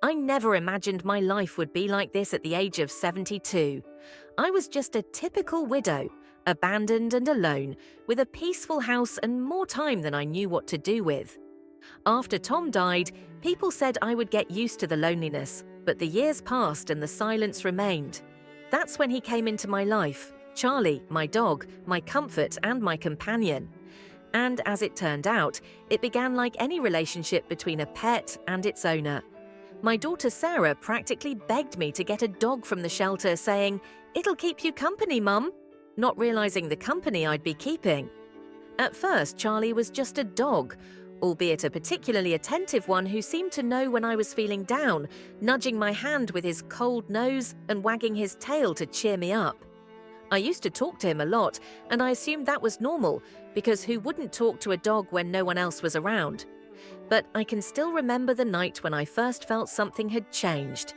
I never imagined my life would be like this at the age of 72. I was just a typical widow, abandoned and alone, with a peaceful house and more time than I knew what to do with. After Tom died, people said I would get used to the loneliness, but the years passed and the silence remained. That's when he came into my life, Charlie, my dog, my comfort and my companion. And as it turned out, it began like any relationship between a pet and its owner. My daughter Sarah practically begged me to get a dog from the shelter, saying, "It'll keep you company, Mum," not realizing the company I'd be keeping. At first, Charlie was just a dog, albeit a particularly attentive one who seemed to know when I was feeling down, nudging my hand with his cold nose and wagging his tail to cheer me up. I used to talk to him a lot, and I assumed that was normal, because who wouldn't talk to a dog when no one else was around? But I can still remember the night when I first felt something had changed.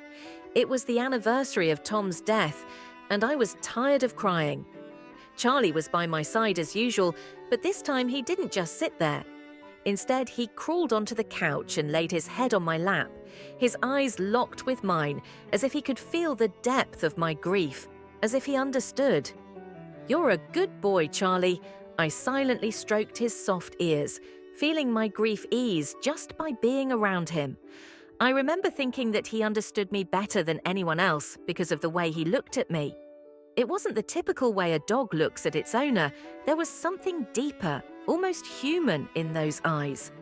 It was the anniversary of Tom's death, and I was tired of crying. Charlie was by my side as usual, but this time he didn't just sit there. Instead, he crawled onto the couch and laid his head on my lap, his eyes locked with mine, as if he could feel the depth of my grief, as if he understood. "You're a good boy, Charlie." I silently stroked his soft ears, feeling my grief ease just by being around him. I remember thinking that he understood me better than anyone else because of the way he looked at me. It wasn't the typical way a dog looks at its owner. There was something deeper, almost human in those eyes.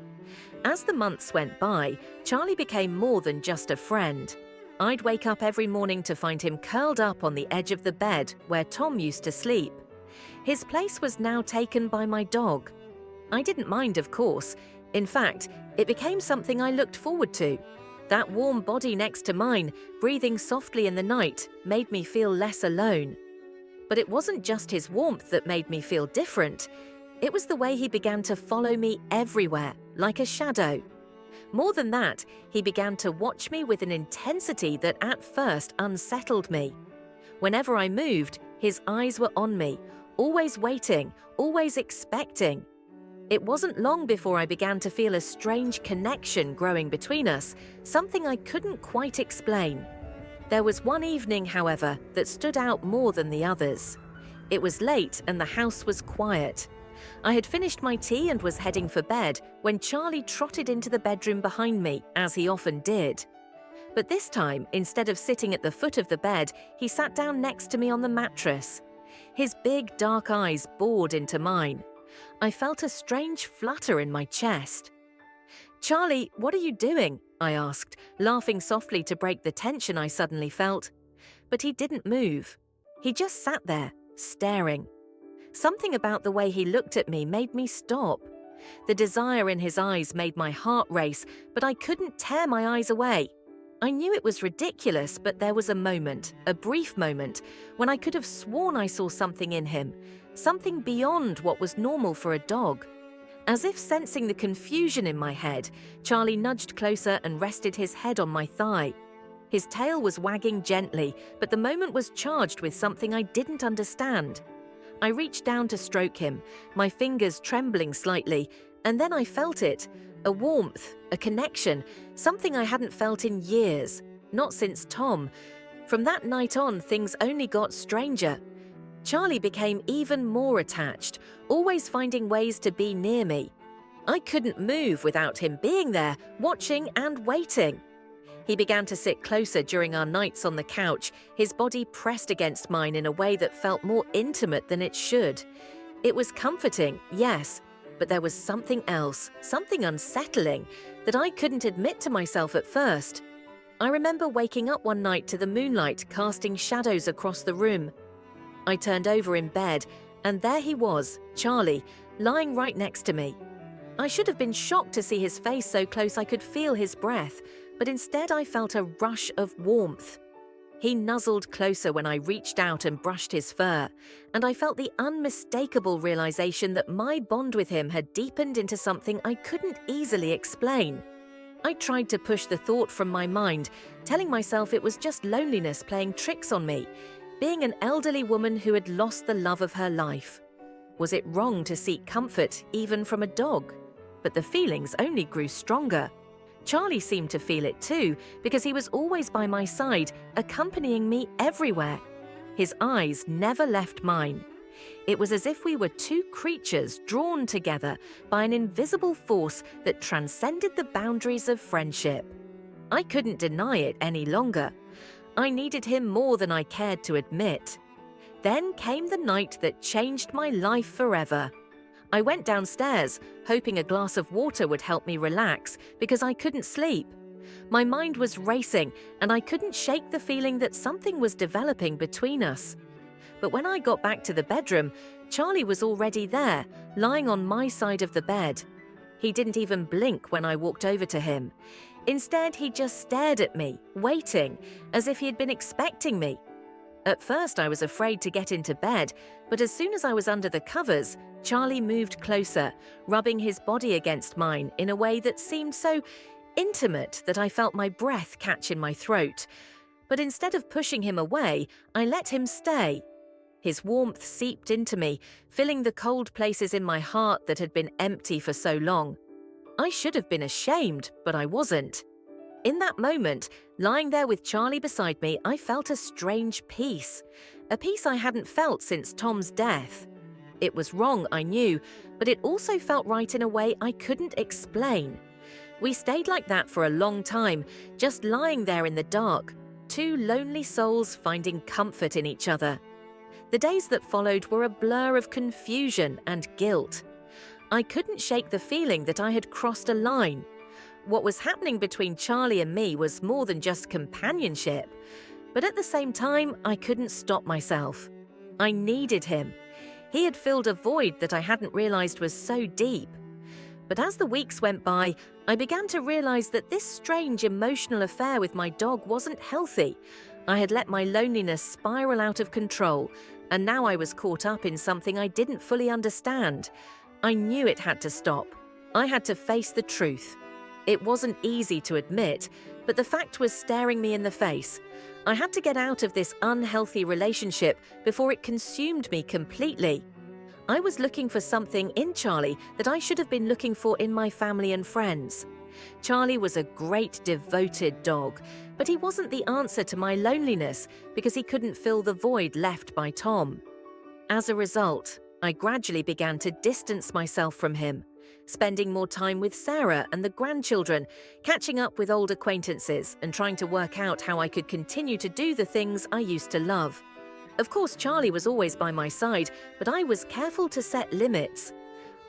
As the months went by, Charlie became more than just a friend. I'd wake up every morning to find him curled up on the edge of the bed where Tom used to sleep. His place was now taken by my dog. I didn't mind, of course. In fact, it became something I looked forward to. That warm body next to mine, breathing softly in the night, made me feel less alone. But it wasn't just his warmth that made me feel different. It was the way he began to follow me everywhere, like a shadow. More than that, he began to watch me with an intensity that at first unsettled me. Whenever I moved, his eyes were on me, always waiting, always expecting. It wasn't long before I began to feel a strange connection growing between us, something I couldn't quite explain. There was one evening, however, that stood out more than the others. It was late and the house was quiet. I had finished my tea and was heading for bed when Charlie trotted into the bedroom behind me, as he often did. But this time, instead of sitting at the foot of the bed, he sat down next to me on the mattress. His big, dark eyes bored into mine. I felt a strange flutter in my chest. "Charlie, what are you doing?" I asked, laughing softly to break the tension I suddenly felt. But he didn't move. He just sat there, staring. Something about the way he looked at me made me stop. The desire in his eyes made my heart race, but I couldn't tear my eyes away. I knew it was ridiculous, but there was a moment, a brief moment, when I could have sworn I saw something in him, something beyond what was normal for a dog. As if sensing the confusion in my head, Charlie nudged closer and rested his head on my thigh. His tail was wagging gently, but the moment was charged with something I didn't understand. I reached down to stroke him, my fingers trembling slightly, and then I felt it. A warmth, a connection, something I hadn't felt in years, not since Tom. From that night on, things only got stranger. Charlie became even more attached, always finding ways to be near me. I couldn't move without him being there, watching and waiting. He began to sit closer during our nights on the couch, his body pressed against mine in a way that felt more intimate than it should. It was comforting, yes, but there was something else, something unsettling, that I couldn't admit to myself at first. I remember waking up one night to the moonlight casting shadows across the room. I turned over in bed, and there he was, Charlie, lying right next to me. I should have been shocked to see his face so close I could feel his breath, but instead I felt a rush of warmth. He nuzzled closer when I reached out and brushed his fur, and I felt the unmistakable realization that my bond with him had deepened into something I couldn't easily explain. I tried to push the thought from my mind, telling myself it was just loneliness playing tricks on me, being an elderly woman who had lost the love of her life. Was it wrong to seek comfort even from a dog? But the feelings only grew stronger. Charlie seemed to feel it too, because he was always by my side, accompanying me everywhere. His eyes never left mine. It was as if we were two creatures drawn together by an invisible force that transcended the boundaries of friendship. I couldn't deny it any longer. I needed him more than I cared to admit. Then came the night that changed my life forever. I went downstairs, hoping a glass of water would help me relax because I couldn't sleep. My mind was racing, and I couldn't shake the feeling that something was developing between us. But when I got back to the bedroom, Charlie was already there, lying on my side of the bed. He didn't even blink when I walked over to him. Instead, he just stared at me, waiting, as if he had been expecting me. At first, I was afraid to get into bed, but as soon as I was under the covers, Charlie moved closer, rubbing his body against mine in a way that seemed so intimate that I felt my breath catch in my throat. But instead of pushing him away, I let him stay. His warmth seeped into me, filling the cold places in my heart that had been empty for so long. I should have been ashamed, but I wasn't. In that moment, lying there with Charlie beside me, I felt a strange peace. A peace I hadn't felt since Tom's death. It was wrong, I knew, but it also felt right in a way I couldn't explain. We stayed like that for a long time, just lying there in the dark, two lonely souls finding comfort in each other. The days that followed were a blur of confusion and guilt. I couldn't shake the feeling that I had crossed a line. What was happening between Charlie and me was more than just companionship. But at the same time, I couldn't stop myself. I needed him. He had filled a void that I hadn't realized was so deep. But as the weeks went by, I began to realize that this strange emotional affair with my dog wasn't healthy. I had let my loneliness spiral out of control, and now I was caught up in something I didn't fully understand. I knew it had to stop. I had to face the truth. It wasn't easy to admit, but the fact was staring me in the face. I had to get out of this unhealthy relationship before it consumed me completely. I was looking for something in Charlie that I should have been looking for in my family and friends. Charlie was a great, devoted dog, but he wasn't the answer to my loneliness because he couldn't fill the void left by Tom. As a result, I gradually began to distance myself from him, spending more time with Sarah and the grandchildren, catching up with old acquaintances and trying to work out how I could continue to do the things I used to love. Of course, Charlie was always by my side, but I was careful to set limits.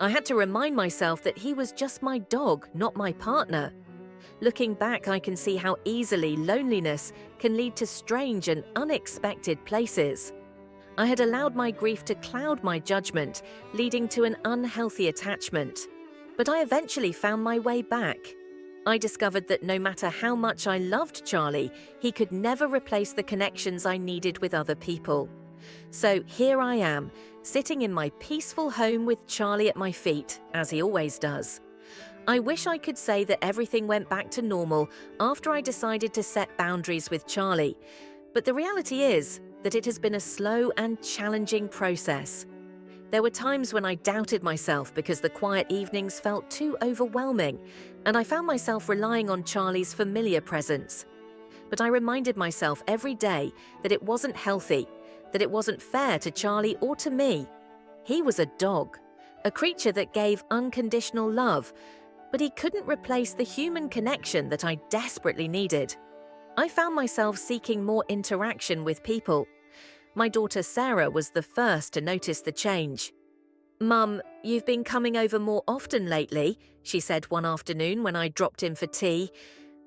I had to remind myself that he was just my dog, not my partner. Looking back, I can see how easily loneliness can lead to strange and unexpected places. I had allowed my grief to cloud my judgment, leading to an unhealthy attachment. But I eventually found my way back. I discovered that no matter how much I loved Charlie, he could never replace the connections I needed with other people. So here I am, sitting in my peaceful home with Charlie at my feet, as he always does. I wish I could say that everything went back to normal after I decided to set boundaries with Charlie, but the reality is that it has been a slow and challenging process. There were times when I doubted myself because the quiet evenings felt too overwhelming, and I found myself relying on Charlie's familiar presence. But I reminded myself every day that it wasn't healthy, that it wasn't fair to Charlie or to me. He was a dog, a creature that gave unconditional love, but he couldn't replace the human connection that I desperately needed. I found myself seeking more interaction with people. My daughter Sarah was the first to notice the change. "Mum, you've been coming over more often lately," she said one afternoon when I dropped in for tea.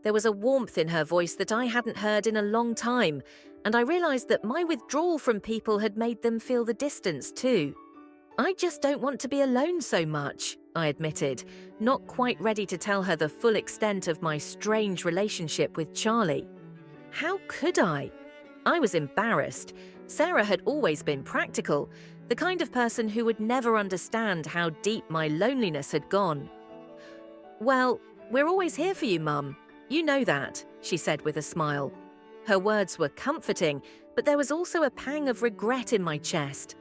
There was a warmth in her voice that I hadn't heard in a long time, and I realized that my withdrawal from people had made them feel the distance too. "I just don't want to be alone so much," I admitted, not quite ready to tell her the full extent of my strange relationship with Charlie. How could I? I was embarrassed. Sarah had always been practical, the kind of person who would never understand how deep my loneliness had gone. "Well, we're always here for you, Mum. You know that," she said with a smile. Her words were comforting, but there was also a pang of regret in my chest.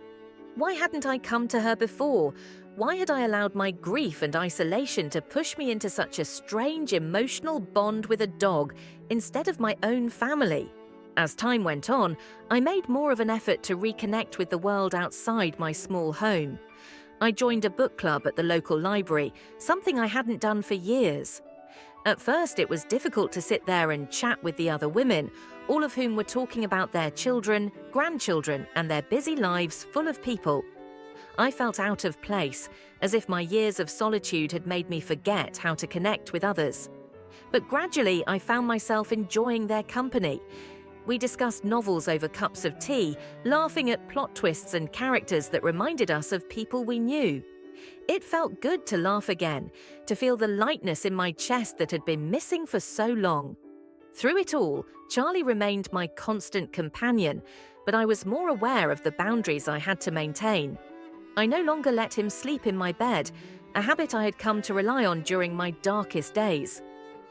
Why hadn't I come to her before? Why had I allowed my grief and isolation to push me into such a strange emotional bond with a dog instead of my own family? As time went on, I made more of an effort to reconnect with the world outside my small home. I joined a book club at the local library, something I hadn't done for years. At first, it was difficult to sit there and chat with the other women, all of whom were talking about their children, grandchildren, and their busy lives full of people. I felt out of place, as if my years of solitude had made me forget how to connect with others. But gradually, I found myself enjoying their company. We discussed novels over cups of tea, laughing at plot twists and characters that reminded us of people we knew. It felt good to laugh again, to feel the lightness in my chest that had been missing for so long. Through it all, Charlie remained my constant companion, but I was more aware of the boundaries I had to maintain. I no longer let him sleep in my bed, a habit I had come to rely on during my darkest days.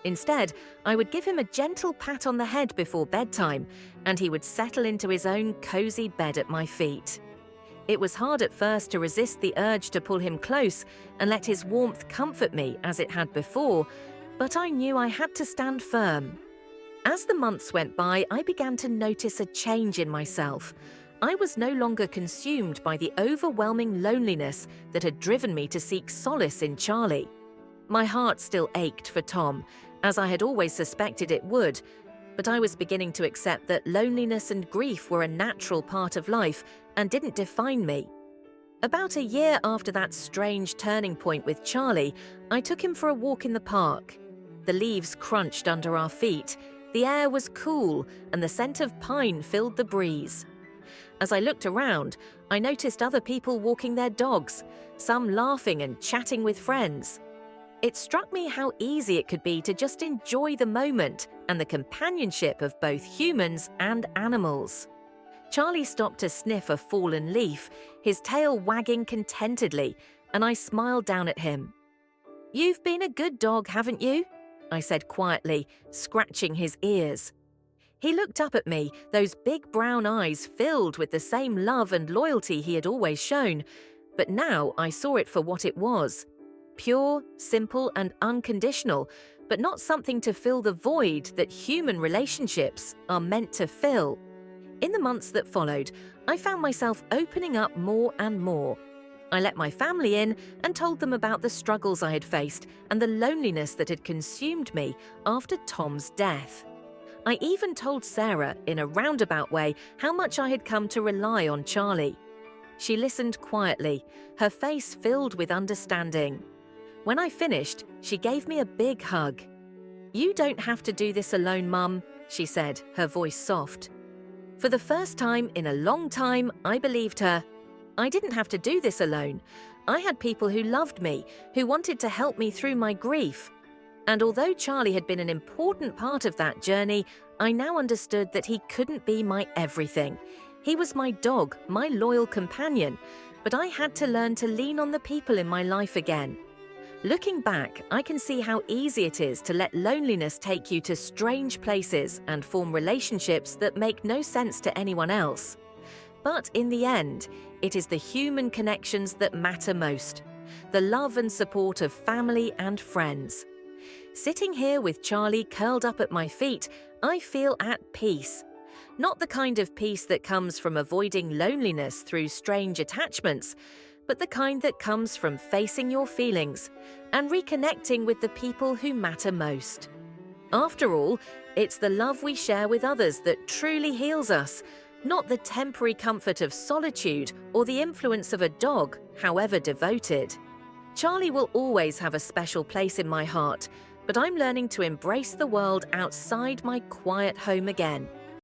Instead, I would give him a gentle pat on the head before bedtime, and he would settle into his own cozy bed at my feet. It was hard at first to resist the urge to pull him close and let his warmth comfort me as it had before, but I knew I had to stand firm. As the months went by, I began to notice a change in myself. I was no longer consumed by the overwhelming loneliness that had driven me to seek solace in Charlie. My heart still ached for Tom, as I had always suspected it would, but I was beginning to accept that loneliness and grief were a natural part of life and didn't define me. About a year after that strange turning point with Charlie, I took him for a walk in the park. The leaves crunched under our feet, the air was cool, and the scent of pine filled the breeze. As I looked around, I noticed other people walking their dogs, some laughing and chatting with friends. It struck me how easy it could be to just enjoy the moment and the companionship of both humans and animals. Charlie stopped to sniff a fallen leaf, his tail wagging contentedly, and I smiled down at him. "You've been a good dog, haven't you?" I said quietly, scratching his ears. He looked up at me, those big brown eyes filled with the same love and loyalty he had always shown, but now I saw it for what it was. Pure, simple, and unconditional, but not something to fill the void that human relationships are meant to fill. In the months that followed, I found myself opening up more and more. I let my family in and told them about the struggles I had faced and the loneliness that had consumed me after Tom's death. I even told Sarah, in a roundabout way, how much I had come to rely on Charlie. She listened quietly, her face filled with understanding. When I finished, she gave me a big hug. "You don't have to do this alone, Mum," she said, her voice soft. For the first time in a long time, I believed her. I didn't have to do this alone. I had people who loved me, who wanted to help me through my grief. And although Charlie had been an important part of that journey, I now understood that he couldn't be my everything. He was my dog, my loyal companion, but I had to learn to lean on the people in my life again. Looking back, I can see how easy it is to let loneliness take you to strange places and form relationships that make no sense to anyone else. But in the end, it is the human connections that matter most, the love and support of family and friends. Sitting here with Charlie curled up at my feet, I feel at peace. Not the kind of peace that comes from avoiding loneliness through strange attachments, but the kind that comes from facing your feelings and reconnecting with the people who matter most. After all, it's the love we share with others that truly heals us, not the temporary comfort of solitude or the influence of a dog, however devoted. Charlie will always have a special place in my heart, but I'm learning to embrace the world outside my quiet home again.